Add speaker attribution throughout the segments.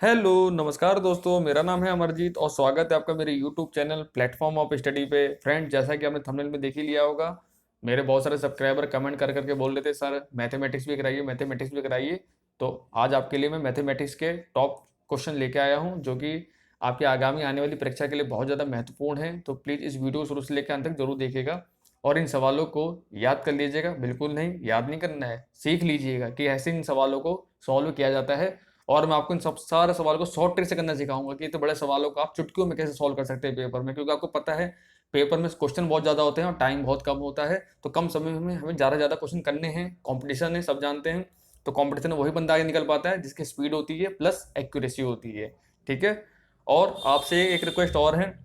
Speaker 1: Hello नमस्कार दोस्तों, मेरा नाम है अमरजीत और स्वागत है आपका मेरे YouTube channel platform of study पे। फ्रेंड, जैसा कि आपने थंबनेल में देख ही लिया होगा, मेरे बहुत सारे सब्सक्राइबर कमेंट कर करके बोल रहे थे सर मैथमेटिक्स भी कराइए, मैथमेटिक्स भी कराइए। तो आज आपके लिए मैं मैथमेटिक्स के टॉप क्वेश्चन लेके आया हूँ जो कि आपकी आगामी आने वाली परीक्षा के लिए बहुत ज़्यादा महत्वपूर्ण है। तो प्लीज़ इस वीडियो को शुरू से लेकर अंत तक जरूर देखिएगा और इन सवालों को याद कर लीजिएगा। बिल्कुल नहीं, याद नहीं करना है, सीख लीजिएगा कि ऐसे इन सवालों को सॉल्व किया जाता है। और मैं आपको इन सब सारे सवालों को शॉर्ट ट्रिक से करना सिखाऊंगा कि इतने बड़े सवालों को आप चुटकियों में कैसे सॉल्व कर सकते हैं पेपर में, क्योंकि आपको पता है पेपर में क्वेश्चन बहुत ज़्यादा होते हैं और टाइम बहुत कम होता है। तो कम समय में हमें ज़्यादा ज़्यादा क्वेश्चन करने हैं। कंपटीशन है, सब जानते हैं। तो कंपटीशन में वही बंदा आगे निकल पाता है जिसकी स्पीड होती है प्लस एक्यूरेसी होती है। ठीक है। और आपसे एक रिक्वेस्ट और है,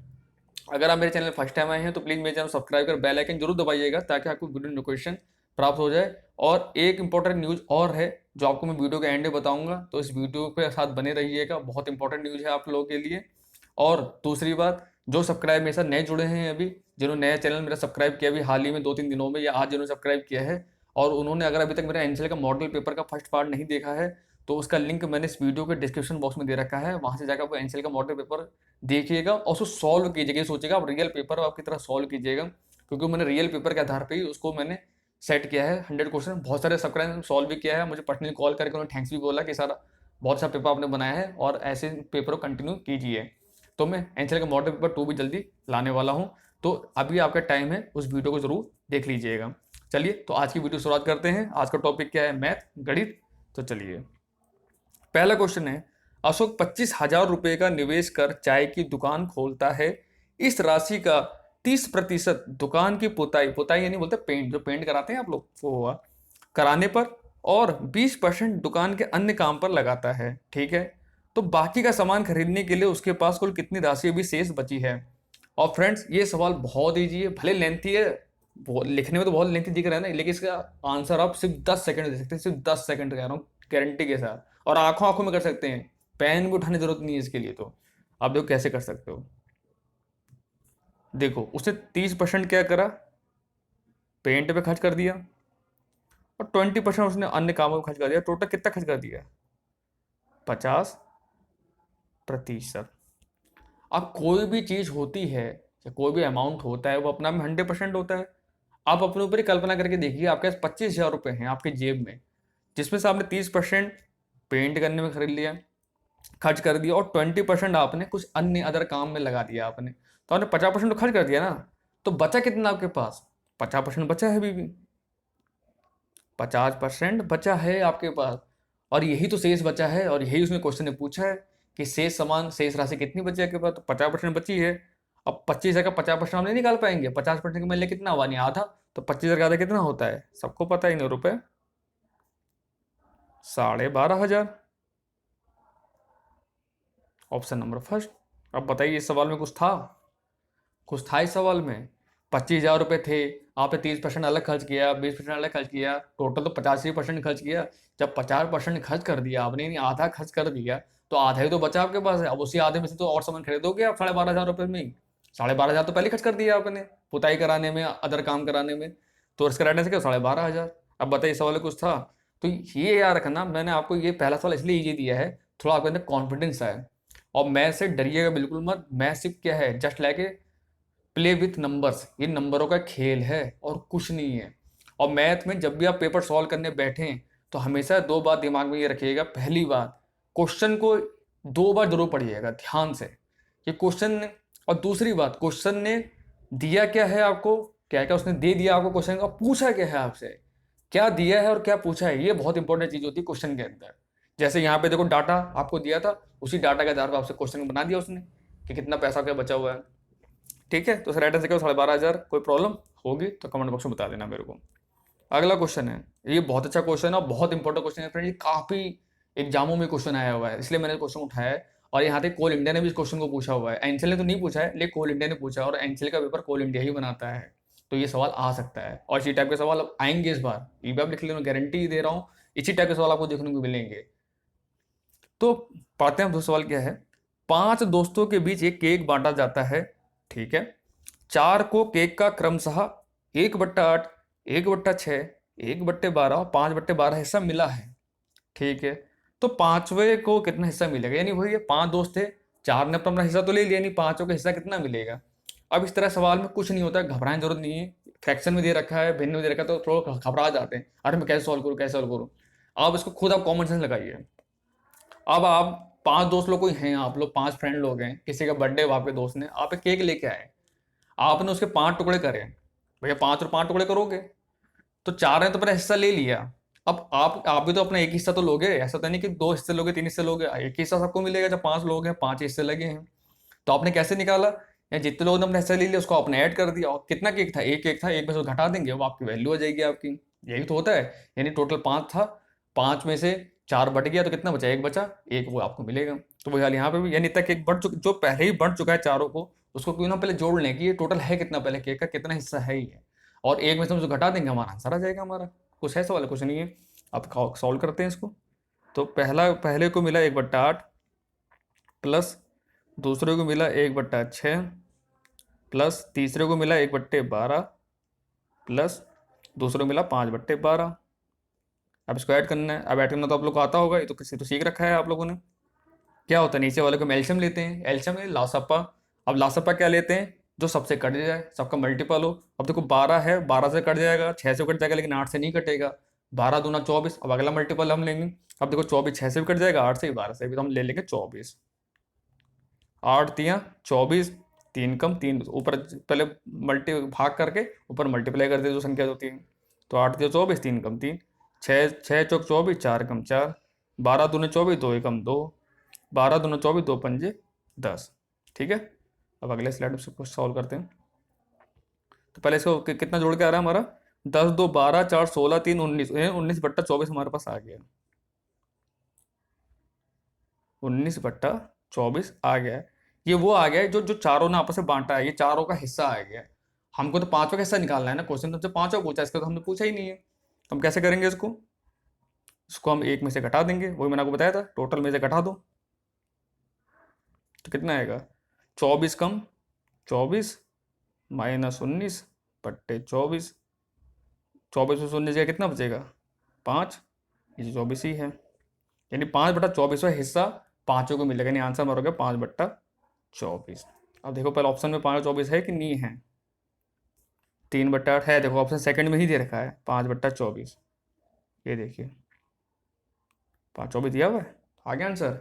Speaker 1: अगर आप मेरे चैनल फर्स्ट टाइम आए हैं तो प्लीज़ मेरे चैनल सब्सक्राइब कर बेल आइकन जरूर दबाइएगा ताकि आपको वीडियो नोटिफिकेशन प्राप्त हो जाए। और एक इंपॉर्टेंट न्यूज़ और है जो आपको मैं वीडियो के एंड में बताऊंगा, तो इस वीडियो के साथ बने रहिएगा। बहुत इंपॉर्टेंट न्यूज़ है आप लोगों के लिए। और दूसरी बात, जो सब्सक्राइब मेरे साथ नए जुड़े हैं अभी, जिन्होंने नया चैनल मेरा सब्सक्राइब किया अभी हाल ही में 2-3 दिनों में, या आज जिन्होंने सब्सक्राइब किया है और उन्होंने अगर अभी तक मेरा एनसीएल का मॉडल पेपर का फर्स्ट पार्ट नहीं देखा है, तो उसका लिंक मैंने इस वीडियो के डिस्क्रिप्शन बॉक्स में दे रखा है। वहां से जाकर आप एनसीएल का मॉडल पेपर देखिएगा और उसको सॉल्व कीजिएगा। सोचिएगा आप रियल पेपर आपकी तरह सॉल्व कीजिएगा, क्योंकि मैंने रियल पेपर के आधार पर ही उसको मैंने सेट किया है। 100 क्वेश्चन, बहुत सारे सब्सक्राइब सॉल्व भी किया है। मुझे पर्सनली कॉल करके उन्होंने थैंक्स भी बोला कि सर बहुत सा पेपर आपने बनाया है और ऐसे पेपर को कंटिन्यू कीजिए। तो मैं एनसीएल का मॉडल पेपर 2 भी जल्दी लाने वाला हूँ। तो अभी आपका टाइम है, उस वीडियो को जरूर देख लीजिएगा। चलिए तो आज की वीडियो शुरुआत करते हैं। आज का टॉपिक क्या है? मैथ, गणित। तो चलिए, पहला क्वेश्चन है, अशोक 25,000 रुपए का निवेश कर चाय की दुकान खोलता है। इस राशि का 30% दुकान की पुताई, पुताई यानी बोलते पेंट, जो पेंट कराते हैं आप लोग, वो हुआ, कराने पर, और 20% दुकान के अन्य काम पर लगाता है। ठीक है। तो बाकी का सामान खरीदने के लिए उसके पास कुल कितनी राशि अभी शेष बची है? और फ्रेंड्स, ये सवाल बहुत ईजी है, भले लेंथी है, लिखने में तो बहुत लेंथी दिख रहा है ना, लेकिन इसका आंसर आप सिर्फ 10 सेकंड दे सकते हैं। सिर्फ 10 सेकंड कह रहा हूँ, गारंटी के साथ। और आंखों आंखों में कर सकते हैं, पेन भी उठाने की जरूरत नहीं है इसके लिए। तो आप देखो कैसे कर सकते हो। देखो, उसने 30% क्या करा, पेंट पे खर्च कर दिया, और 20% उसने अन्य कामों में खर्च कर दिया। टोटल कितना खर्च कर दिया? 50%। अब कोई भी चीज होती है या कोई भी अमाउंट होता है, वो अपना में 100% होता है। आप अपने ऊपर ही कल्पना करके देखिए, आपके पास 25,000 रुपये हैं आपकी जेब में, जिसमें से आपने 30% पेंट करने में खरीद लिया, खर्च कर दिया, और 20% आपने कुछ अन्य अदर काम में लगा दिया आपने, तो आपने 50% तो खर्च कर दिया ना। तो बचा कितना आपके पास? 50% बचा है अभी भी। 50% बचा है आपके पास, और यही तो शेष बचा है, और यही उसमें क्वेश्चन ने पूछा है कि शेष समान शेष राशि कितनी बची है आपके पास। तो 50% बची है। अब 25,000 का 50% हम नहीं निकाल पाएंगे। 50% का मूल्य कितना हुआ? नहीं, आधा। तो 25,000 का आधा कितना होता है? सबको पता है, 9 रुपए 12,500। Option number first. अब बताइए, इस सवाल में कुछ था? कुछ था इस सवाल में? 25,000 रुपये थे, आपने 30% अलग खर्च किया, 20% अलग खर्च किया, टोटल तो 85% खर्च किया। जब 50% खर्च कर दिया आपने, यानी आधा खर्च कर दिया, तो आधा ही तो बचा आपके पास है। अब उसी आधे में से तो और सामान खरीदोगे आप 12,500 रुपये में ही। 12,500 तो पहले खर्च कर दिया आपने पुताई कराने में, अदर काम कराने में। तो इसका रहने से क्या, 12,500। अब बताइए, सवाल में कुछ था? तो ये याद रखना, मैंने आपको ये पहला सवाल इसलिए ईजी दिया है, थोड़ा आपके अंदर कॉन्फिडेंस आए। और मैथ से डरिएगा बिल्कुल मत। मैथ सिर्फ क्या है, just like a play with numbers. ये नंबरों का खेल है और कुछ नहीं है। और मैथ में जब भी आप पेपर सॉल्व करने बैठें, तो हमेशा दो बात दिमाग में ये रखिएगा। पहली बात, क्वेश्चन को 2 बार जरूर पढ़िएगा ध्यान से, कि क्वेश्चन ने, और दूसरी बात, क्वेश्चन ने दिया क्या है आपको, क्या क्या उसने दे दिया आपको, क्वेश्चन का पूछा क्या है आपसे, क्या दिया है और क्या पूछा है। ये बहुत इंपॉर्टेंट चीज होती है क्वेश्चन के अंदर। जैसे यहाँ पे देखो, डाटा आपको दिया था, उसी डाटा के आधार पर आपसे क्वेश्चन बना दिया उसने कि कितना पैसा क्या बचा हुआ है। ठीक है। तो सर राइट आंसर क्या? 12,500। कोई प्रॉब्लम होगी तो कमेंट बॉक्स में बता देना मेरे को। अगला क्वेश्चन है, ये बहुत अच्छा क्वेश्चन है और बहुत इंपॉर्टेंट क्वेश्चन है फ्रेंड। ये काफी एग्जामों में क्वेश्चन आया हुआ है, इसलिए मैंने क्वेश्चन उठाया है। और यहाँ तक कोल इंडिया ने भी इस क्वेश्चन को पूछा हुआ है। एनसीएल ने तो नहीं पूछा है, लेकिन कोल इंडिया ने पूछा है, और एनसीएल का पेपर कोल इंडिया ही बनाता है। तो ये सवाल आ सकता है, और इसी टाइप के सवाल अब आएंगे इस बार। ये भी आप लिख लेना, गारंटी दे रहा हूँ, इसी टाइप के सवाल आपको देखने को मिलेंगे। तो पढ़ते हैं, दो सवाल क्या है। 5 दोस्तों के बीच एक केक बांटा जाता है। ठीक है। 4 को केक का क्रमशः 1/8, 1/6, 1/12 और 5/12 हिस्सा मिला है। ठीक है। तो पांचवे को कितना हिस्सा मिलेगा, यानी वही है 5 दोस्त थे, 4 ने अपना अपना हिस्सा तो ले लिया, यानी पांचों का हिस्सा कितना मिलेगा। अब इस तरह सवाल में कुछ नहीं होता है, घबराने की जरूरत नहीं है। फ्रैक्शन में दे रखा है, भिन्न में दे रखा है, तो थोड़ा घबरा जाते हैं, अरे मैं कैसे सॉल्व करूँ कैसे सॉल्व करूँ। आप इसको खुद आप कॉमन सेंस लगाइए। अब आप 5 दोस्त लोग कोई हैं, आप लोग 5 फ्रेंड लोग हैं, किसी का बर्थडे हुआ आपके दोस्त ने, आप एक केक लेके आए, आपने उसके 5 टुकड़े करे, भैया 5 और 5 टुकड़े करोगे, तो 4 ने तो अपना हिस्सा ले लिया। अब आप भी तो अपना एक हिस्सा तो लोगे, ऐसा तो नहीं कि 2 हिस्से लोगे 3 हिस्से लोगे, एक हिस्सा सबको मिलेगा। जब 5 लोग हैं, 5 हिस्से लगे हैं, तो आपने कैसे निकाला, या जितने लोगों ने अपना हिस्सा ले लिया उसको आपने ऐड कर दिया, और कितना केक था, एक केक था, एक में से घटा देंगे, वो आपकी वैल्यू हो जाएगी आपकी। यही तो होता है, यानी टोटल 5 था, 5 में से 4 बट गया, तो कितना बचा, एक बचा, एक वो आपको मिलेगा। तो वही हाल यहाँ पे भी, यानी तक केक बढ़ चुका, जो पहले ही बढ़ चुका है चारों को, उसको क्यों ना पहले जोड़ लें कि ये टोटल है कितना, पहले केक का कितना हिस्सा है ही है, और एक में से हम उसको घटा देंगे, हमारा आंसर आ जाएगा हमारा। कुछ है सवाल, कुछ नहीं है। अब सॉल्व करते हैं इसको। तो पहले को मिला 1/8 प्लस दूसरे को मिला 1/6 प्लस तीसरे को मिला 1/12 प्लस दूसरे को मिला 5/12। अब इसको ऐड करना है। अब ऐड करना तो आप लोग को आता होगा, ये तो किसी तो सीख रखा है आप लोगों ने। क्या होता है, नीचे वाले को हम एलसीएम लेते हैं, एलसीएम है लासप्पा। अब लासप्पा क्या लेते हैं, जो सबसे कट जाए, सबका मल्टीपल हो। अब देखो 12 है, 12 से कट जाएगा, 6 से कट जाएगा, लेकिन 8 से नहीं कटेगा। 12 दूना 24, अब अगला मल्टीपल हम लेंगे। अब देखो 24 6 से भी कट जाएगा, 8 से भी, 12 से भी, तो हम ले लेंगे 24। 8 तियाँ 24, 3 कम 3 ऊपर, पहले मल्टी भाग करके ऊपर मल्टीप्लाई कर दे जो संख्या होती है। तो 8 तिया 24, 3 कम 3, 6 चौक 24, 4 कम 4, 12 दूने 24, 2 कम 2, 12 दूने 24, 2 पंजे 10। ठीक है, अब अगले स्लाइड में सबको सॉल्व करते हैं। तो पहले इसको कितना जोड़ के आ रहा है हमारा, 10 2 12 4 16 3 19, 19/24 हमारे पास आ गया, 19/24 आ गया है। ये वो आ गया है जो जो चारों ने आपस में बांटा है, ये चारों का हिस्सा आ गया है। हमको तो पांचवा का हिस्सा निकालना है ना, क्वेश्चन तो पांचवा पूछा, इसका तो हमने पूछा ही नहीं है। तो हम कैसे करेंगे इसको हम एक में से घटा देंगे, वही मैंने आपको बताया था, टोटल में से घटा दो, तो कितना आएगा, 24 कम 24 माइनस 19/24, 24 में 19 का कितना बचेगा, 5, ये 24 ही है, यानी 5/24 हिस्सा पांचों को मिलेगा, यानी आंसर हमारा हो गया 5/24। अब देखो पहले ऑप्शन में 5/24 है कि नहीं है, 3/8 है, देखो ऑप्शन सेकंड में ही दे रखा है 5/24, ये देखिए 5/24 दिया हुआ है, आ गया आंसर।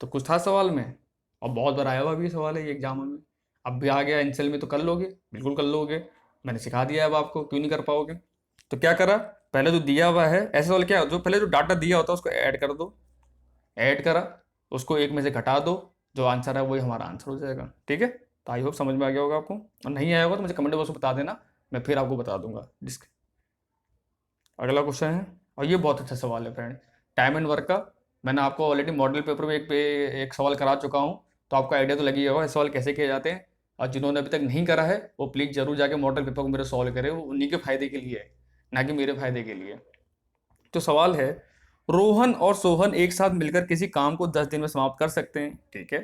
Speaker 1: तो कुछ था सवाल में, और बहुत बार आया हुआ भी सवाल है ये एग्जाम में, अब भी आ गया इंसेल में, तो कर लोगे, बिल्कुल कर लोगे, मैंने सिखा दिया है अब आपको, क्यों नहीं कर पाओगे। तो क्या करा, पहले जो दिया हुआ है ऐसे सवाल, क्या जो पहले जो डाटा दिया होता है उसको ऐड कर दो, ऐड करा, उसको एक में से घटा दो, जो आंसर है वही हमारा आंसर हो जाएगा। ठीक है, तो आई होप समझ में आ गया होगा आपको, और नहीं आया होगा तो मुझे कमेंट बॉक्स में बता देना, मैं फिर आपको बता दूंगा। अगला क्वेश्चन है, और ये बहुत अच्छा सवाल है फ्रेंड, टाइम एंड वर्क का। मैंने आपको ऑलरेडी मॉडल पेपर में एक सवाल करा चुका हूँ, तो आपको आइडिया तो लगी होगा इस सवाल कैसे किए जाते हैं। और जिन्होंने अभी तक नहीं करा है वो प्लीज़ जरूर जाके मॉडल पेपर को मेरे सॉल्व करें, वो उन्हीं के फायदे के लिए है, ना कि मेरे फायदे के लिए। तो सवाल है, रोहन और सोहन एक साथ मिलकर किसी काम को 10 दिन में समाप्त कर सकते हैं, ठीक है,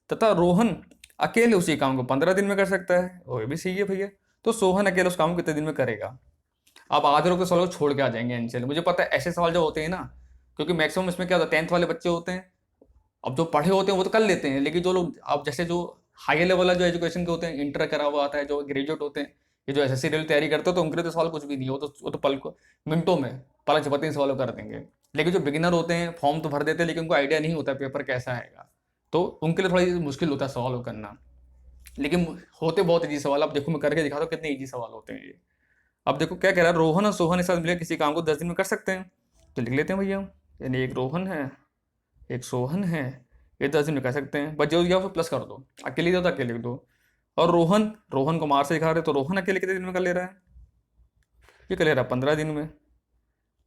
Speaker 1: तथा रोहन अकेले उसी काम को 15 दिन में कर सकता है, वो भी सही है भैया। तो सोहन अकेले उस काम को कितने दिन में करेगा। आप आधे लोग तो सवाल को छोड़ के आ जाएंगे आंसर, मुझे पता है ऐसे सवाल जो होते हैं ना, क्योंकि मैक्सिमम इसमें क्या होता है, 10th वाले बच्चे होते हैं, अब जो पढ़े होते हैं वो तो कर लेते हैं, लेकिन जो लोग अब जैसे जो हाई लेवल वाला जो एजुकेशन के होते हैं, इंटर करा हुआ आता है, जो ग्रेजुएट होते हैं, ये जो एसएससी रेलवे तैयारी करते हो, तो उनके लिए तो सवाल कुछ भी नहीं, वो तो पल को मिनटों में पलक झपकते ही सवाल कर देंगे। लेकिन जो बिगिनर होते हैं फॉर्म तो भर देते हैं, लेकिन उनको आइडिया नहीं होता पेपर कैसा आएगा, तो उनके लिए थोड़ा मुश्किल होता है सवाल करना। लेकिन होते बहुत ईजी सवाल, आप देखो मैं करके दिखा दो कितने ईजी सवाल होते हैं ये। अब देखो क्या कह रहा है, रोहन और सोहन एक साथ मिलकर किसी काम को 10 दिन में कर सकते हैं, तो लिख लेते हैं भैया, यानी एक रोहन है एक सोहन है, ये 10 दिन में कर सकते हैं, बस जो दिया उसको प्लस कर दो, अकेले दिया तो अकेले लिख दो। और रोहन रोहन को मार से दिखा रहे, तो रोहन अकेले कितने दिन में कर ले रहा है, ये कर ले रहा है 15 दिन में।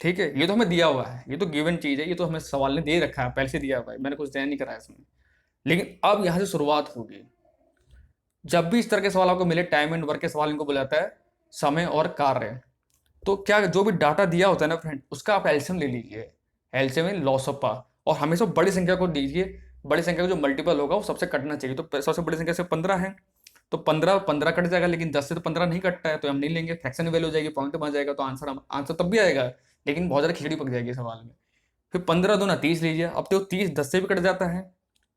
Speaker 1: ठीक है, ये तो हमें दिया हुआ है, ये तो गिवन चीज़ है, ये तो हमें सवाल ने दे रखा है, पहले से दिया हुआ है, मैंने कुछ तय नहीं करा है इसमें। लेकिन अब यहाँ से शुरुआत होगी, जब भी इस तरह के सवाल आपको मिले, टाइम एंड वर्क के सवाल इनको बुलाता है समय और कार्य। तो क्या जो भी डाटा दिया होता है ना फ्रेंड, उसका आप एलसीएम ले लीजिए, एलसीएम इन लॉसपा, और हमेशा बड़ी संख्या को दीजिए, बड़ी संख्या का जो मल्टीपल होगा वो सबसे कटना चाहिए। तो सबसे बड़ी संख्या से 15 है, तो 15 कट जाएगा, लेकिन 10 से तो 15 नहीं कटता है, तो हम नहीं लेंगे, फ्रैक्शन वैल्यू हो जाएगी, पॉइंट बन जाएगा, तो आंसर तब भी आएगा, लेकिन बहुत ज़्यादा खिचड़ी पक जाएगी सवाल में। फिर 15 दूना 30 लीजिए। अब तो 30 10 से भी कट जाता है,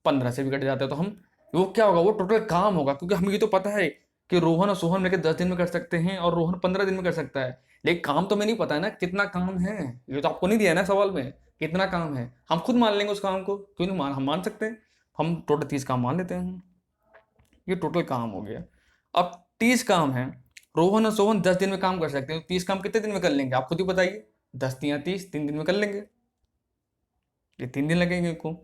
Speaker 1: 15 से भी कट जाता है, तो हम वो क्या होगा, वो टोटल काम होगा। क्योंकि हमें ये तो पता है कि रोहन और सोहन मिलकर 10 दिन में कर सकते हैं और रोहन 15 दिन में कर सकता है, लेकिन काम तो हमें नहीं पता है ना कितना काम है। ये तो आपको नहीं दिया है ना सवाल में कितना काम है, हम खुद मान लेंगे उस काम को, क्यों नहीं मान, हम मान सकते हैं। हम टोटल 30 काम मान लेते हैं, ये टोटल काम हो गया। अब 30 काम है, रोहन और सोहन 10 दिन में काम कर सकते हैं, तो 30 काम कितने दिन में कर लेंगे आप खुद ही बताइए। 10 तिया 30, 3 दिन में कर लेंगे, ये 3 दिन लगेंगे इनको।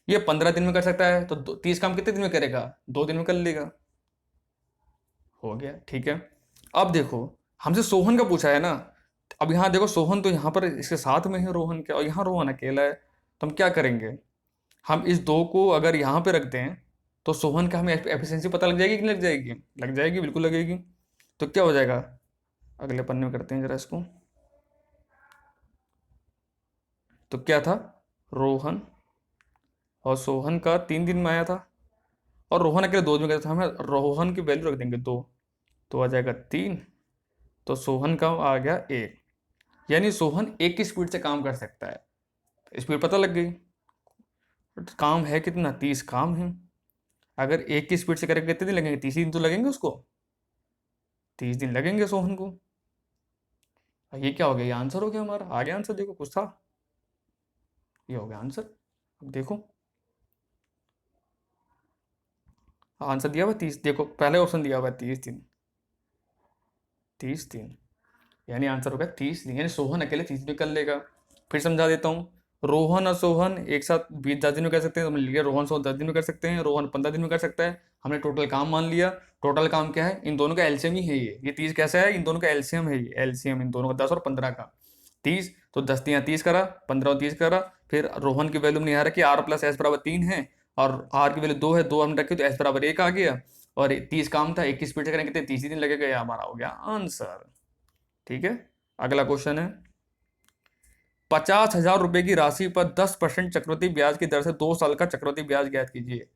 Speaker 1: ये 15 दिन में कर सकता है, तो 30 काम कितने दिन में करेगा, 2 दिन में कर लेगा। हो गया, ठीक है। अब देखो, हमसे सोहन का पूछा है ना। अब यहाँ देखो, सोहन तो यहाँ पर इसके साथ में है रोहन के, और यहाँ रोहन अकेला है, तो हम क्या करेंगे, हम इस 2 को अगर यहाँ पे रखते हैं तो सोहन का हमें एफिशिएंसी पता लग जाएगी कि नहीं लग जाएगी, लग जाएगी, बिल्कुल लगेगी। तो क्या हो जाएगा, अगले पन्ने में करते हैं जरा इसको। तो क्या था, रोहन और सोहन का 3 दिन में आया था, और रोहन अकेले 2 दिन में गया था, हमें रोहन की वैल्यू रख देंगे 2, तो आ जाएगा 3, तो सोहन का आ गया 1। यानी सोहन 1 की स्पीड से काम कर सकता है, स्पीड पता लग गई। काम है कितना, 30 काम है। अगर 1 की स्पीड से करेंगे कितने दिन लगेंगे, 30 दिन तो लगेंगे उसको, 30 दिन लगेंगे सोहन को। ये क्या हो गया, ये आंसर हो गया हमारा, आ गया आंसर, देखो कुछ था, ये हो गया आंसर। अब देखो आंसर दिया हुआ 30, देखो पहले ऑप्शन दिया हुआ है 30 दिन, 30 दिन, यानी आंसर होगा 30 दिन, यानी सोहन अकेले 30 दिन कर लेगा। फिर समझा देता हूँ, रोहन और सोहन एक साथ 20-10 दिन में कर सकते हैं, तो हमने लिया रोहन सोहन 10 दिन में कर सकते हैं, रोहन 15 दिन में कर सकता है। हमने टोटल काम मान लिया, टोटल काम क्या है, इन दोनों का एलसीएम ही है ये 30 कैसा है, इन दोनों का एलसीएम है, ये एलसीएम इन दोनों का 10 और 15 का 30, तो 10 तिया 30 करा, 15 और 30 करा। फिर रोहन की वैल्यू हमने यहाँ रखी, आर प्लस एस बराबर 3 है, और आर की वैल्यू 2 है, 2 हमने रखी तो एस बराबर 1 आ गया, और 30 काम था, 1 की स्पीड से करेंगे कितने, 30 ही दिन लगेगा, ये हमारा हो गया आंसर। ठीक है, अगला क्वेश्चन है, 50,000 रुपए की राशि पर 10% चक्रवृद्धि ब्याज की दर से 2 साल का चक्रवृद्धि ब्याज ज्ञात कीजिए।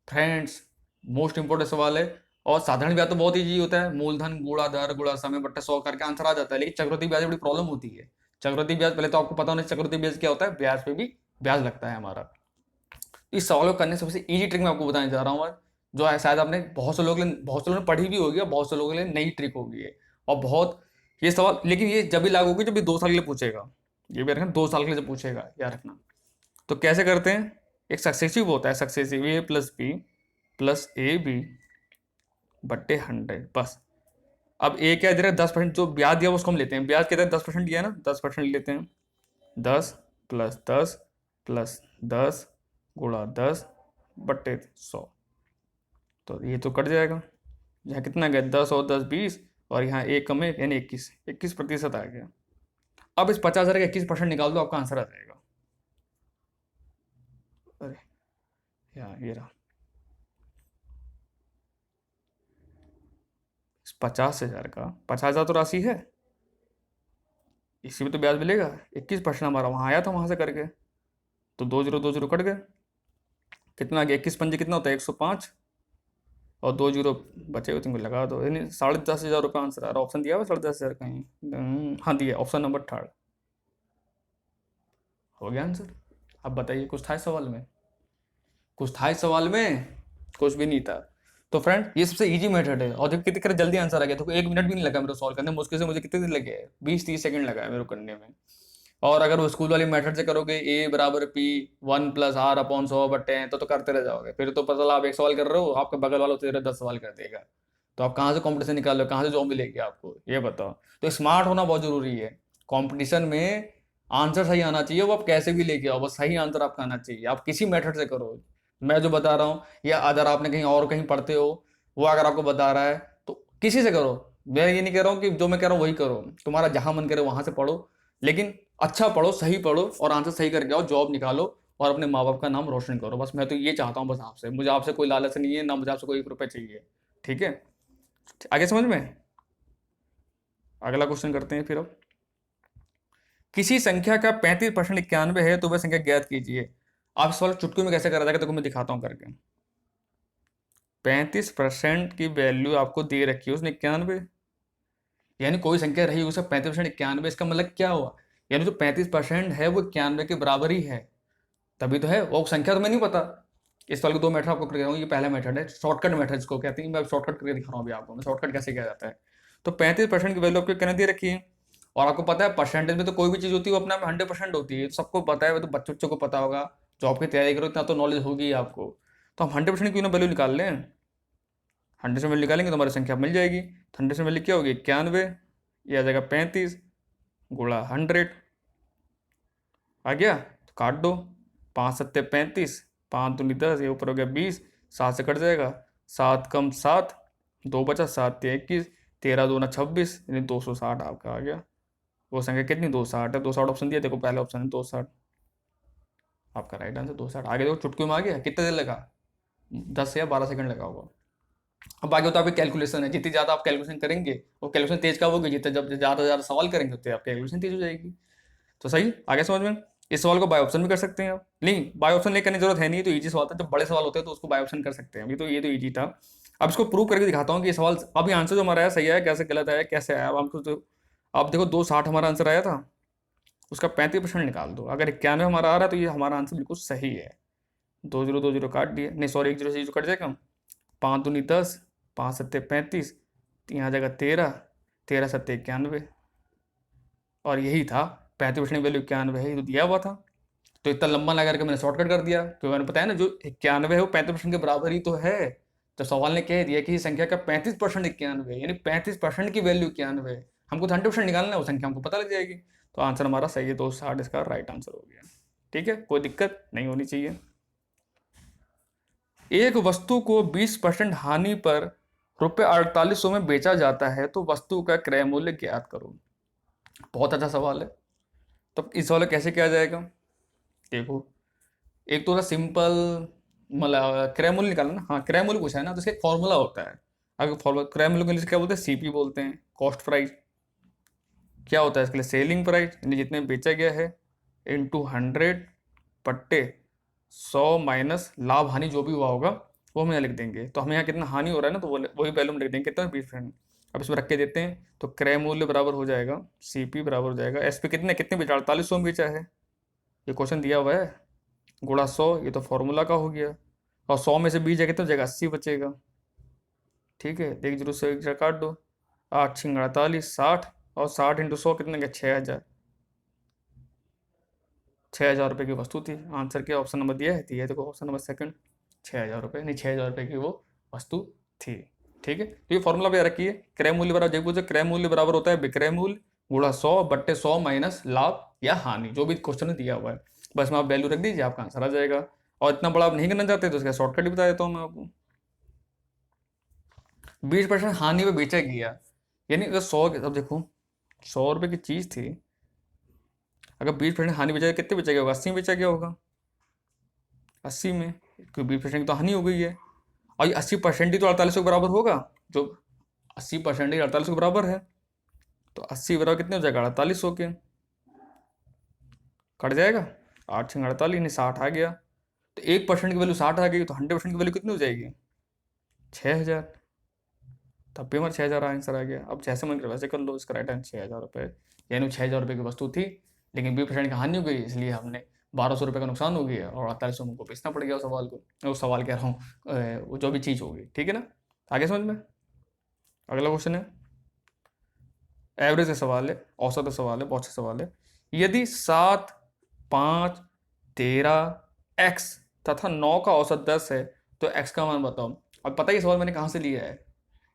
Speaker 1: फ्रेंड्स, मोस्ट इंपोर्टेंट सवाल है, और साधारण ब्याज तो बहुत इजी होता है, मूलधन गुणा दर गुणा समय बट्टा 100 करके आंसर आ जाता है, लेकिन चक्रवृद्धि ब्याज में बड़ी प्रॉब्लम होती है। चक्रवृद्धि ब्याज पहले तो आपको पता होना, चक्रवृद्धि ब्याज क्या होता है, ब्याज पे भी ब्याज लगता है हमारा। इस सवाल को करने से सबसे इजी ट्रिक मैं आपको बताने जा रहा हूँ आज, जो है शायद आपने बहुत से लोगों ने पढ़ी भी होगी और बहुत से लोगों के लिए नई ट्रिक होगी है, और बहुत ये सवाल, लेकिन ये जब भी लागू होगी जब भी 2 साल के लिए पूछेगा, ये भी रखना 2 साल के लिए जब पूछेगा याद रखना। तो कैसे करते हैं, एक सक्सेसिव होता है, successive A plus B plus A B बट्टे 100, बस। अब ए क्या दे रहा है, 10%, जो ब्याज दिया वो उसको हम लेते हैं, ब्याज कहते हैं 10% दिया है ना, 10% लेते हैं, 10 प्लस 10 प्लस 10 गुणा 10 बट्टे 100, तो ये तो कट जाएगा। यहाँ कितना गया, 10 और 10 20, और यहाँ एक कम है यानी 21% आ गया। अब इस 50,000 का 21% निकाल दो, आपका आंसर आ जाएगा। अरे यहाँ ये रहा, 50,000 का 50,000 तो राशि है, इसी में तो ब्याज मिलेगा, 21% हमारा वहाँ आया था वहाँ से करके, तो 2 0 कट गए, कितना आ गया, 21 पंजे कितना होता है 105, और 2 0 बचे हुए तुमको लगा दो, यानी 10,500 रुपये आंसर आ रहा है। ऑप्शन दिया हुआ 10,500 कहीं, हाँ दिया, ऑप्शन नंबर 3 हो गया आंसर। अब बताइए कुछ था इस सवाल में, कुछ था इस सवाल में, कुछ भी नहीं था। तो फ्रेंड, ये सबसे इजी मेथड है, और देखो कितनी जल्दी आंसर आ गया, तो 1 मिनट भी नहीं लगा मेरे सॉल्व करने में, मुश्किल से मुझे कितने दिन लगे, 20-30 सेकंड लगा है मेरे को करने में। और अगर वो स्कूल वाली मेथड से करोगे, ए बराबर पी 1+r/100 तो करते रह जाओगे, फिर तो पता चला आप एक सवाल कर रहे हो, आपके बगल वाला तेरे 10 सवाल कर देगा, तो आप कहाँ से कंपटीशन निकाल रहे हो, कहाँ से जॉब मिलेगी आपको, ये बताओ। तो स्मार्ट होना बहुत जरूरी है कंपटीशन में, आंसर सही आना चाहिए, वो आप कैसे भी लेके आओ, बस सही आंसर आपका आना चाहिए, आप किसी मेथड से करो, मैं जो बता रहा हूँ, या अगर आपने कहीं और कहीं पढ़ते हो, वो अगर आपको बता रहा है, तो किसी से करो। मैं ये नहीं कह रहा हूँ कि जो मैं कह रहा हूँ वही करो, तुम्हारा जहां मन करे वहां से पढ़ो, लेकिन अच्छा पढ़ो, सही पढ़ो, और आंसर सही करके आओ, जॉब निकालो, और अपने माँ बाप का नाम रोशन करो, बस मैं तो ये चाहता हूँ, बस आपसे, मुझे आपसे कोई लालच नहीं है, ना मुझे आपसे कोई 1 रुपये चाहिए। ठीक है, आगे समझ में। अगला क्वेश्चन करते हैं फिर। अब किसी संख्या का 35% 91 है, तो वह संख्या ज्ञात कीजिए। आप इस सवाल चुटकी में कैसे करा जाएगा, तो मैं दिखाता हूँ करके। 35% की वैल्यू आपको दे रखी है उसने 91, यानी कोई संख्या रही उसका 35% 91, इसका मतलब क्या हुआ, यानी जो 35% है वो 91 के बराबर ही है, तभी तो है। वो संख्या तो मैं नहीं पता। इस वाले को 2 मेथड आपको करके दिखाऊंगा। ये पहला मेथड है, शॉर्टकट मेथड जिसको कहते हैं। मैं शॉर्टकट करके दिखा रहा हूँ अभी आपको, मैं शॉर्टकट कैसे किया जाता है। तो 35% की वैल्यू आपको कहने दे रखी है, और आपको पता है परसेंटेज में तो कोई भी चीज़ होती है वो अपने आप 100% होती है, तो सबको पता है, वो तो बच्चों को पता होगा। जॉब की तैयारी करो इतना तो नॉलेज होगी ही आपको। तो हम 100% क्यों ना वैल्यू निकाल लें। 100 से वैल्यू निकालेंगे तो हमारी संख्या मिल जाएगी। तो 100 से वैल्यू क्या होगी, 91। ये आ जाएगा 35 गुणा 100। आ गया, तो काट दो। 5 सत्ते 35, 5 दूनी 10, ये ऊपर हो गया 20, 7 से कट जाएगा। 7 कम 7, 2 बचा, 7 ते 21, 13 दूना 26, यानी 260 आपका आ गया। वो संख्या कितनी, 260 है। 260 ऑप्शन दिया, देखो पहला ऑप्शन है 260, आपका राइट आंसर 260। आगे देखो चुटकी में आ गया, कितने देर लगा, 10 या 12 सेकंड लगा होगा। अब आगे तो आपकी कैलकुलेशन है, जितनी ज़्यादा आप कैलकुलेशन करेंगे वो कैलकुलेशन तेज कब होगी, जितने जब ज़्यादा से ज़्यादा सवाल करेंगे उतनी आपकी कैलकुलेशन तेज हो जाएगी। तो सही आगे समझ में। इस सवाल को बाय ऑप्शन भी कर सकते हैं आप, नहीं बाय ऑप्शन लेकर जरूरत है नहीं, तो इजी सवाल था। जब बड़े सवाल होते हैं तो उसको बाय ऑप्शन कर सकते हैं। अभी तो ये तो इजी था। अब इसको प्रूव करके दिखाता हूँ कि ये सवाल अभी आंसर जो हमारा आया सही है, कैसे गलत आया, कैसे आया। अब हमको तो आप देखो 260 हमारा आंसर आया था, उसका 35% निकाल दो। अगर 91 हमारा आ रहा है तो ये हमारा आंसर बिल्कुल सही है। 2 0 काट दिए, नहीं सॉरी 1 0 से 0 कट जाएगा। 5 दूनी 10, 5 सत्ते 35, यहाँ आ जाएगा 13, 13 सत्ते 91, और यही था 35% वैल्यू 91 है, ये तो दिया हुआ था। तो इतना लंबा लगा करके मैंने शॉर्टकट कर दिया, क्योंकि मैंने बताया ना जो 91 है वो 35% के बराबर ही तो है। तो सवाल ने कह दिया कि इस संख्या का 35% 91, यानी 35% की वैल्यू 91 है। हमको तो 100% निकालना है, वो संख्या हमको पता लग जाएगी। तो आंसर हमारा सही है, 260 इसका राइट आंसर हो गया। ठीक है, कोई दिक्कत नहीं होनी चाहिए। एक वस्तु को 20% हानि पर ₹4800 में बेचा जाता है, तो वस्तु का क्रय मूल्य ज्ञात करो। बहुत अच्छा सवाल है। तो इस सवाल को कैसे किया जाएगा, देखो एक तो सिंपल, मतलब क्रय मूल्य निकालना ना। हाँ क्रय मूल्य पूछा है ना, तो इसका एक फॉर्मूला होता है। अगर फॉर्मूला क्रय मूल्य के लिए क्या बोलते हैं, सीपी बोलते हैं, कॉस्ट प्राइस। क्या होता है इसके लिए, सेलिंग प्राइस, यानी जितने बेचा गया है इंटू 100 पट्टे 100 माइनस लाभ हानि जो भी हुआ होगा वो हम यहाँ लिख देंगे। तो हमें यहाँ कितना हानि हो रहा है ना, तो वही वैल्यू हम लिख देंगे, कितना 20%। अब इसमें रख के देते हैं, तो क्रय मूल्य बराबर हो जाएगा, सीपी बराबर हो जाएगा, एसपी कितने कितने बेचा, 4800 में बेचा है, ये क्वेश्चन दिया हुआ है, गुणा 100, ये तो फॉर्मूला का हो गया। और 100 में से 20 जाएगा कितना जाएगा, 80 बचेगा। ठीक है, 1 0 से 1 काट दो, 8 6 48, 60, और 60 इंटू 100 कितने का, 6000। 6000 रुपये की वस्तु थी। आंसर क्या ऑप्शन नंबर दिया है, देखो ऑप्शन नंबर सेकंड, 6000 रुपये, नहीं 6000 रुपये की वो वस्तु थी। ठीक है, तो ये फॉर्मूला भी रखिए, क्रय मूल्य बराबर, जब पूछे क्रय मूल्य बराबर होता है विक्रय मूल्य गुणा 100 बट्टे 100 माइनस लाभ या हानि, जो भी क्वेश्चन में दिया हुआ है। बस में आप वैल्यू रख दीजिए, आपका आंसर आ जाएगा। और इतना बड़ा आप नहीं करना चाहते तो इसका शॉर्टकट भी बता देता हूँ मैं आपको। 20% हानि में बेचा गया, यानी अगर 100, अब देखो 100 रुपये की चीज़ थी, अगर 20% हानि बेचा गया, कितने बेचा गया होगा, 80 में बेचा गया होगा, 80 में, क्योंकि 20% की तो हानि हो गई है। और ये 80% ही तो 4800 के बराबर होगा, जो 80% ही 4800 के बराबर है। तो 80 बराबर कितने हो जाएगा, 4800 के, कट जाएगा, 8 6 48, नहीं 60 आ गया। तो 1% की वैल्यू 60 आ गई, तो 100% की वैल्यू कितनी हो जाएगी, 6000। तब भी हमारा 6000 आंसर आ गया। अब जैसे मन कर वैसे कर लो, इसका राइट आंसर 6000 रुपये, यानी 6000 रुपये की वस्तु थी, लेकिन 20% की हानि हो गई, इसलिए हमने 1200 रुपये का नुकसान हो गया, और 4800 को बेचना पड़ गया उस सवाल को, उस सवाल कह रहा हूँ, वो जो भी चीज़ होगी। ठीक है ना, आगे समझ में। अगला क्वेश्चन है, एवरेज का सवाल है, औसत का सवाल है, बहुत अच्छा सवाल है। यदि 7 5 13 एक्स तथा 9 का औसत 10 है, तो एक्स का मान बताओ। अब पता है ये सवाल मैंने कहाँ से लिया है,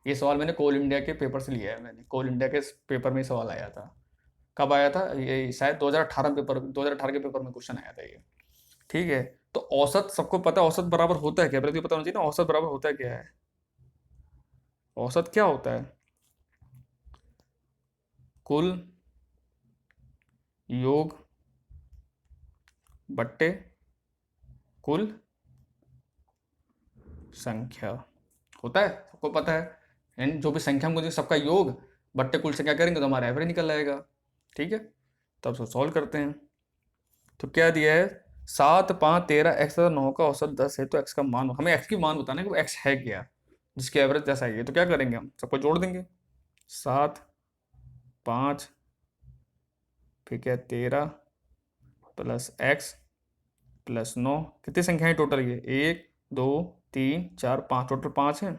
Speaker 1: ये सवाल मैंने कोल इंडिया के पेपर से लिया है। मैंने कोल इंडिया के पेपर में सवाल आया था। कब आया था, ये शायद 2018 पेपर, 2018 के पेपर में क्वेश्चन आया था ये। ठीक है, तो औसत सबको पता है, औसत बराबर होता है क्या, पहले तो पता होना चाहिए ना, औसत बराबर होता है क्या है। औसत क्या होता है, कुल योग बट्टे कुल संख्या होता है, सबको पता है। यानी जो भी संख्या हमको सबका योग बट्टे कुल संख्या करेंगे तो हमारा एवरेज निकल आएगा। ठीक है, तब उसको सॉल्व करते हैं। तो क्या दिया है, 7 5 13 एक्स तथा 9 का औसत 10 है, तो एक्स का मान, हमें एक्स की मान बताना है कि वो एक्स है क्या, जिसकी एवरेज 10 आई है। तो क्या करेंगे, हम सबको जोड़ देंगे, 7 5 ठीक है, 13 प्लस एक्स प्लस 9। कितनी संख्याएं टोटल? ये 1 2 3 4 5, टोटल 5 है।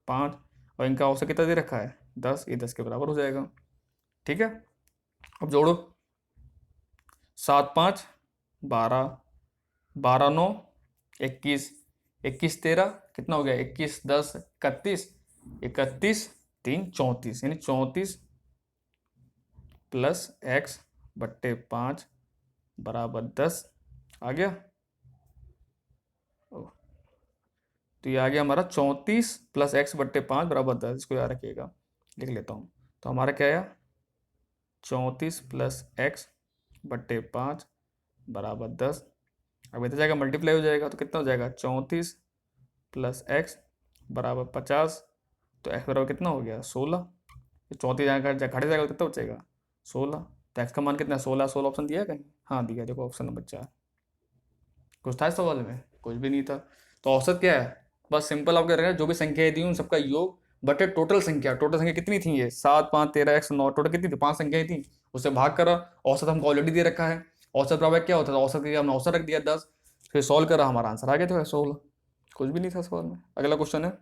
Speaker 1: 5, और इनका औसत कितना दे रखा है? 10। ये 10 के बराबर हो जाएगा। ठीक है, अब जोड़ो। 7 5 12, 12 9 21, 21 13 कितना हो गया? 21 10 31, 31 3 34, यानी 34 प्लस एक्स बट्टे 5 बराबर 10 आ गया। तो ये आ गया हमारा 34 प्लस एक्स बट्टे 5 बराबर 10। इसको याद रखिएगा, लिख लेता हूँ। तो हमारा क्या आया? 34 प्लस एक्स बट्टे 5 बराबर 10। अब इधर जाएगा मल्टीप्लाई हो जाएगा, तो कितना हो जाएगा? 34 प्लस एक्स बराबर 50। तो एक्स बराबर कितना हो गया? 16। 34 जाएगा, घट जाएगा, कितना बचेगा? 16। तो एक्स का मान कितना है? 16। 16 ऑप्शन दिया है कहीं? हाँ दिया, देखो ऑप्शन नंबर 4। कुछ था इस सवाल में? कुछ भी नहीं था। तो औसत क्या है? बस सिंपल आप कह रहे हैं जो भी संख्याएं दी उन सबका योग बटे टोटल संख्या। टोटल संख्या कितनी थी? ये 7 5 13 109, टोटल कितनी थी? 5 संख्याएं थी, उससे भाग करा। औसत हमको ऑलरेडी दे रखा है। औसत बराबर क्या होता था? औसत के हमने औसत रख दिया 10, फिर सॉल्व करा, हमारा आंसर आ गया था 16। कुछ भी नहीं था सवाल में। अगला क्वेश्चन है,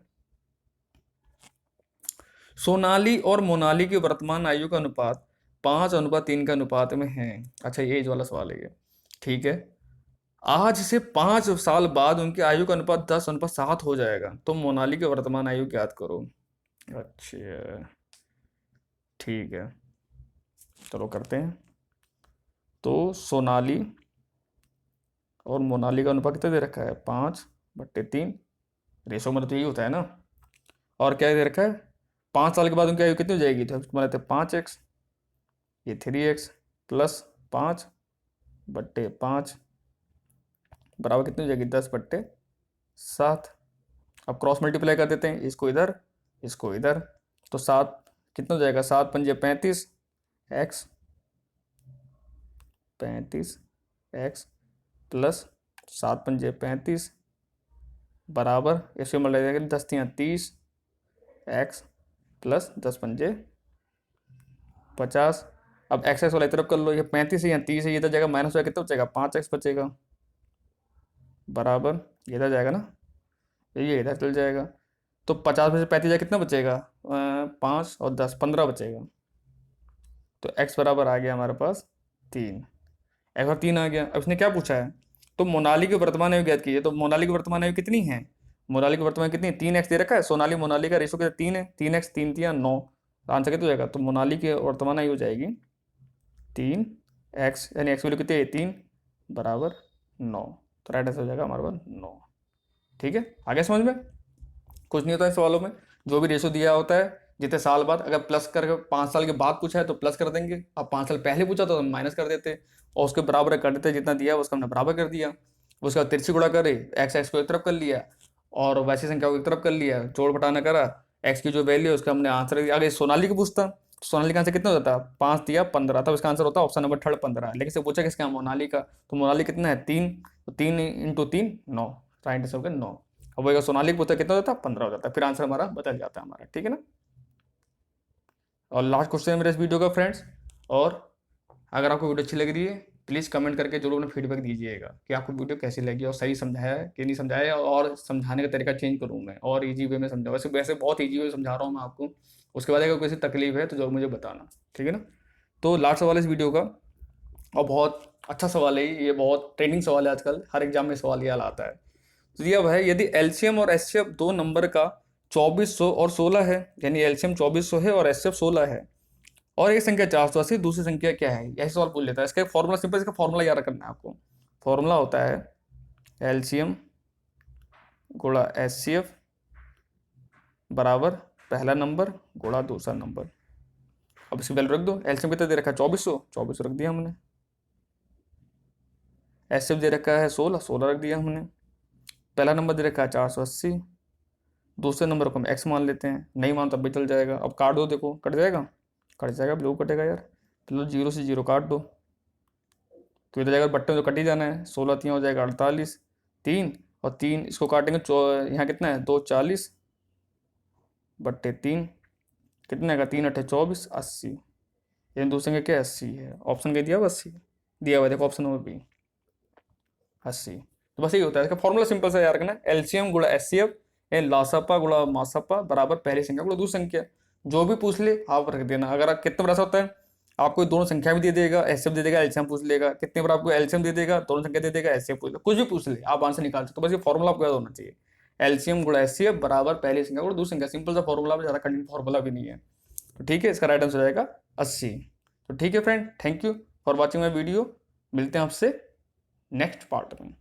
Speaker 1: सोनाली और मोनाली की वर्तमान आयु का अनुपात 5:3 के अनुपात में है। अच्छा, ये एज वाला सवाल है ये। ठीक है, आज से 5 साल बाद उनकी आयु का अनुपात 10:7 हो जाएगा, तो मोनाली की वर्तमान आयु ज्ञात करो। अच्छा ठीक है, चलो करते हैं। तो सोनाली और मोनाली का अनुपात कितना दे रखा है? 5/3। रेशो में तो यही होता है ना। और क्या दे रखा है? 5 साल के बाद उनकी आयु कितनी हो जाएगी? तो तुम्हारे 5x, ये 3x प्लस 5/5 बराबर कितनी हो जाएगी? 10/7। अब क्रॉस मल्टीप्लाई कर देते हैं, इसको इधर इसको इधर। तो 7 कितना हो जाएगा? 7 पंजे 35 एक्स, 35 एक्स प्लस 7 पंजे 35 बराबर, इससे मल्टीप्लाई करेंगे 10 3 30 एक्स प्लस 10 पंजे 50। अब एक्स एक्स वाला तरफ कर लो, ये 35 है, यहाँ 30 है, ये इधर जाएगा माइनस हो, कितना बचेगा? 5x बचेगा बराबर, ये इधर जाएगा ना, ये इधर चल जाएगा। तो 50 में से 35 जाए कितना बचेगा? 5 और 10 15 बचेगा। तो x बराबर आ गया हमारे पास 3। x और 3 आ गया। अब इसने क्या पूछा है? तो मोनाली की वर्तमान आयु ज्ञात कीजिए। तो मोनाली की वर्तमान आयु कितनी है? मोनाली की वर्तमान कितनी है? 3x दे रखा है। सोनाली मोनाली का रेशो कितना? 3 है। 3x 3 3 9, आंसर कितना हो जाएगा? तो मोनाली की वर्तमान आयु हो जाएगी 3x, यानी x वैल्यू कितनी है? 3 बराबर 9। तो राइट आंसर हो जाएगा हमारे पास 9। ठीक है, आगे समझ में? कुछ नहीं होता है सवालों में, जो भी रेशो दिया होता है जितने साल बाद, अगर प्लस करके 5 साल के बाद पूछा है तो प्लस कर देंगे, अब 5 साल पहले पूछा तो हम माइनस कर देते और उसके बराबर कर देते, जितना दिया उसका हमने बराबर कर दिया। उसका तिरछी गुणा करे, एक्स एक्स को एक तरफ कर लिया और वैसी संख्या को एक तरफ कर लिया, जोड़ घटाना करा, एक्स की जो वैल्यू है उसका हमने आंसर दिया। अगर सोनाली को पूछता तो सोनाली का आंसर कितना होता? 5 दिया 15, तब इसका आंसर होता ऑप्शन नंबर 3 15। लेकिन से पूछा किसका? मोनाली का। तो मोनाली कितना है? 3, तो 3 इंटू 3 9, राइट आंसर हो गया 9। अब वो सोनाली पूछता कितना होता? 15 हो जाता है, फिर आंसर हमारा बदल जाता है हमारा। ठीक है ना। और लास्ट क्वेश्चन है मेरे इस वीडियो का फ्रेंड्स। और अगर आपको वीडियो अच्छी लग रही है प्लीज़ कमेंट करके जरूर अपना फीडबैक दीजिएगा कि आपको वीडियो कैसी लगी और सही समझाया है कि नहीं समझाया, और समझाने का तरीका चेंज करूँ मैं और इजी वे में समझाऊँ। वैसे वैसे बहुत इजी वे में समझा रहा हूँ मैं आपको। उसके बाद अगर किसी तकलीफ है तो जरूर मुझे बताना। ठीक है ना। तो लास्ट सवाल इस वीडियो का, और बहुत अच्छा सवाल है ये, बहुत ट्रेंडिंग सवाल है आजकल, हर एग्जाम में सवाल ये आता है। तो ये अब है, यदि एलसीएम और एचसीएफ दो नंबर का 2400 और 16 है, यानी एलसीएम 2400 है और एचसीएफ 16 है, और एक संख्या 480, दूसरी संख्या क्या है? यही सवाल पूछ लेता है। इसका फॉर्मूला सिंपल, इसका फॉर्मूला याद करना है आपको। फॉर्मूला होता है एलसीएम गुणा एचसीएफ बराबर पहला नंबर गुणा दूसरा नंबर। अब इसकी वैल्यू रख दो। एलसीएम कितना दे रखा है? 2400, 2400 रख दिया हमने। एचसीएफ दे रखा है 16, 16 रख दिया हमने। पहला नंबर दे रखा है 480, दूसरे नंबर को हम एक्स मान लेते हैं, नहीं मान तब भी चल जाएगा। अब काट दो, देखो कट जाएगा, कट जाएगा, ब्लू कटेगा यार। चलो 0 से 0 काट दो, तो इधर जाएगा बट्टे में तो कट ही जाना है। 16 3 हो जाएगा 48, 3 और 3 इसको काटेंगे, यहाँ कितना है? 2 40/3 कितना आएगा? 3 8 24 80। ये दो संख्या क्या 80 है, ऑप्शन क्या दिया हुआ 80 दिया हुआ है, देखो ऑप्शन नंबर बी 80। तो बस यही होता है, इसका फॉर्मूला सिंपल सा याद रखना, एलसीएम गुणा एचसीएफ या लासपा गुणा मासपा बराबर पहली संख्या गुणा दूसरी संख्या। जो भी पूछ ले आप रख देना। अगर आप कितने बार ऐसा होता है, आपको दोनों संख्या भी दे देगा, एचसीएफ दे देगा, एलसीएम पूछ लेगा, कितने बार आपको एलसीएम दे देगा, दोनों संख्या दे देगा, एचसीएफ पूछ लेगा, कुछ भी पूछ ले आप आंसर निकाल सकते हो। बस ये फॉर्मूला आपको याद होना चाहिए, एलसीएम गुणा एचसीएफ बराबर पहली संख्या गुणा दूसरी संख्या। सिंपल सा फॉर्मूला, ज्यादा कठिन फॉर्मूला भी नहीं है। तो ठीक है, इसका राइट आंसर हो जाएगा 80। तो ठीक है friend, thank you for watching my video. मिलते हैं आपसे नेक्स्ट पार्ट में।